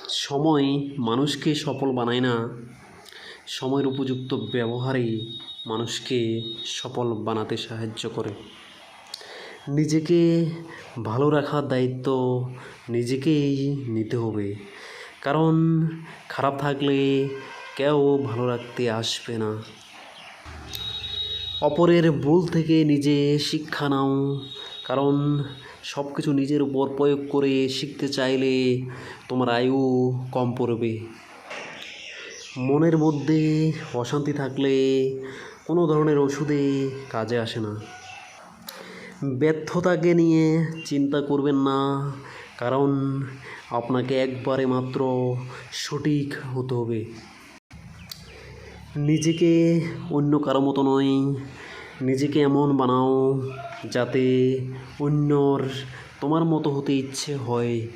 সময় মানুষকে সফল বানায় না, সময়ের উপযুক্ত ব্যবহারই মানুষকে সফল বানাতে সাহায্য করে। নিজেকে ভালো রাখার দায়িত্ব নিজেকেই নিতে হবে, কারণ খারাপ থাকলে কেউ ভালো রাখতে আসবে না। অপরের ভুল থেকে নিজে শিক্ষা নাও, কারণ সব কিছু নিজের উপর প্রয়োগ করে শিখতে চাইলে তোমার আয়ু কম পড়বে। মনের মধ্যে অশান্তি থাকলে কোনো ধরনের ওষুধে কাজে আসে না। ব্যর্থতাকে নিয়ে চিন্তা করবেন না, কারণ আপনাকে একবারে মাত্র সঠিক হতে হবে। নিজেকে অন্য কারো মতো নয়, নিজেকে এমন বানাও যাতে অন্যর তোমার মতো হতে ইচ্ছে হয়।